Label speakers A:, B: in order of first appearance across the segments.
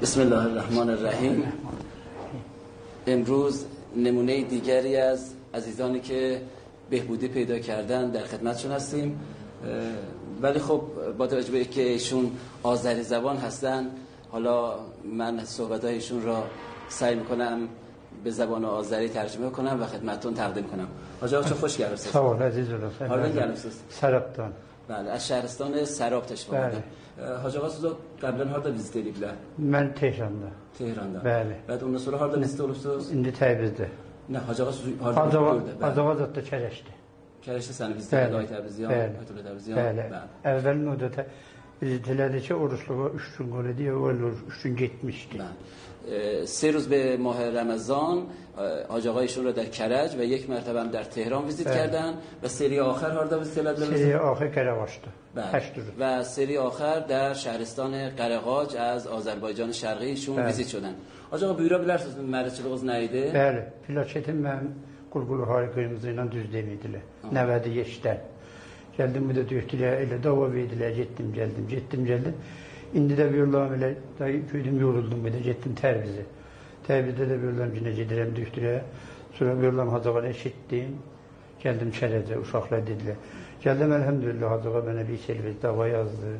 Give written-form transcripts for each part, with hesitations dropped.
A: بسم الله الرحمن الرحیم. امروز نمونه دیگری از عزیزانی که بهبودی پیدا کردن در خدمتشون هستیم، ولی خب با توجه به اینکه ایشون آذری زبان هستن، حالا من صحبت‌های ایشون را سعی می‌کنم به زبان آذری ترجمه کنم و خدمتتون تقدیم کنم. حاج آقا چه خوش گردید.
B: سلام عزیز الله.
A: حالا گردید.
B: سرابتان.
A: بله، از شهرستان سراب تشریف آوردن. حاج آقا siz قبلا harda visit ediblər?
B: Mən Tehran'da.
A: Tehran'da.
B: Bəli.
A: Və ondan sonra harda visit olubsunuz?
B: İndi Təbrizdə.
A: Nə, Hacı ağa siz harda gördü?
B: Azavazatda Kərəşdi.
A: Kərəşdə səni visit etdi, ay Təbriziyan, Aytullah Təbriziyan.
B: Bəli. Əvvəl müddətə visit elədi ki, oruçluğa 3 gün qoydu, o 3 gün getmişdi.
A: بله. 3 روز به ماه رمضان حاج آقایشون رو در کرج و 1 مرتبه هم در تهران ویزیت کردن و سری آخر هاردا ویزیت کردن.
B: سری آخر قره‌قاج'da.
A: و سری آخر در شهرستان قره‌قاج از آذربایجان شرقیشون ویزیت شدن. حاج آقا buyura bilərsiniz mərhələçiliğiniz nə idi?
B: Bəli, plaketim mənim Qulqulu Harikayımızı ilə düz demidilər. Nəvədi yeşdən. Gəldim bir də döydülər, elə dava verdilər, getdim, gəldim. İndi də buyurlam elə güydüm, yoruldum bir də getdim Təbrizə. Təbrizdə də buyurlam yenə gedirəm döydülər. Sonra buyurlam Hacı ağa eşitdim. Gəldim Kərəcə, uşaqlar dedilər. Gəldim əlhəmdülillah Hacı ağa mənə bir servis dava yazdı.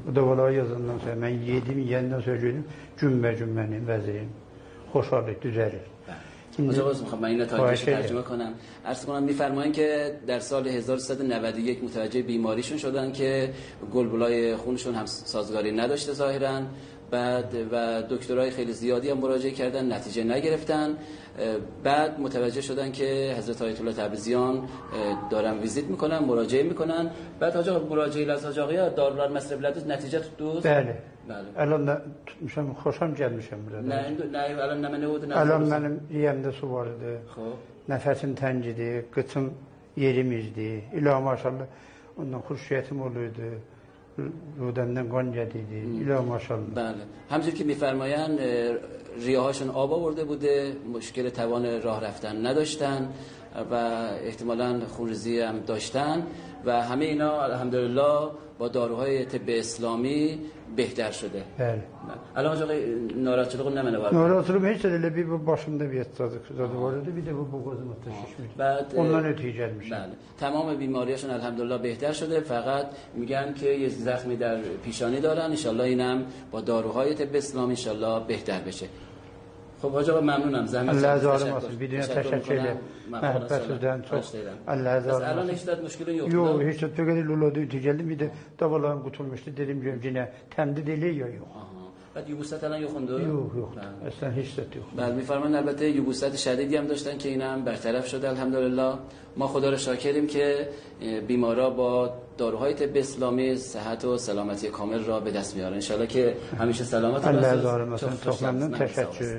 B: Bu davaları yazandan sonra mən yedim, yiyəndən sonra gördüm gün mənim vəziyyim xoşalır, düzəlir.
A: حاج آقا میخوام من این نتایجش ترجمه کنم. عرض کنم میفرمایید که در سال 1391 متوجه بیماریشون شدن که گلبولای خونشون هم سازگاری نداشته ظاهرا. بعد و دکترای خیلی زیادی هم مراجعه کردن، نتیجه نگرفتن. بعد متوجه شدن که حضرت آیت الله تبریزیان دارن ویزیت میکنن، مراجعه میکنن. بعد حاج آقا مراجعه از حاج آقا داروlar مصرف elədi, نتیجه tutdu.
B: Bəli. Əlan da tutmuşam, xoşam gəlmişəm burada.
A: Nə əlan nə oldu?
B: Əlan mənim yiyəmdə su var idi. Nəfəsim təng idi, qıçım yerimizdi. İlahi maşallah ondan xuşiyyətim olurdu. رودندن گان جدیدی الا ماشاءالله.
A: بله. همونجوری که میفرمایند ریه‌هاشون آب آورده بوده، مشکل توان راه رفتن نداشتن و احتمالاً خونریزی هم داشتن و همه اینا الحمدلله با داروهای طب اسلامی بهتر شده.
B: بله.
A: الان آقا ناراحتçılığın nə mənə var?
B: Narahatlığım heç elə bir bu başımda bir zadı var idi, bir də bu boğazımda şişmişdi. Ondan ötüyü gəlmişəm.
A: بله. تمام بیماریاشون الحمدلله بهتر شده، فقط میگن که یه زخمی در پیشانی دارن، ان شاء الله اینم با داروهای طب اسلامی ان شاء الله بهتر بشه. خب حاج آقا ممنونم. زحمت
B: الله عزیز olsun. Bir dünya təşəkkür edirəm. Məhəbbətinizdən çox. Allah عزیز olsun.
A: الان heç də müşkülün yoxdur.
B: Yox, heç də təqədir luladı gəldim, bir də davalarım qutulmuşdu. Dedim yenə təmdid elə ya yox.
A: بعد یبوست الان یخونده؟
B: yox. اصلا هیچ چیزی yox.
A: بله میفرمان البته یبوست شدیدی هم داشتن که اینم برطرف شده الحمدلله. ما خدا رو شاکریم که بیمارا با داروهای طب اسلامی صحت و سلامتی کامل را به دست میارن. ان شاء الله که همیشه سلامت
B: الله عزیز olsun. Çox məmnun, təşəkkür.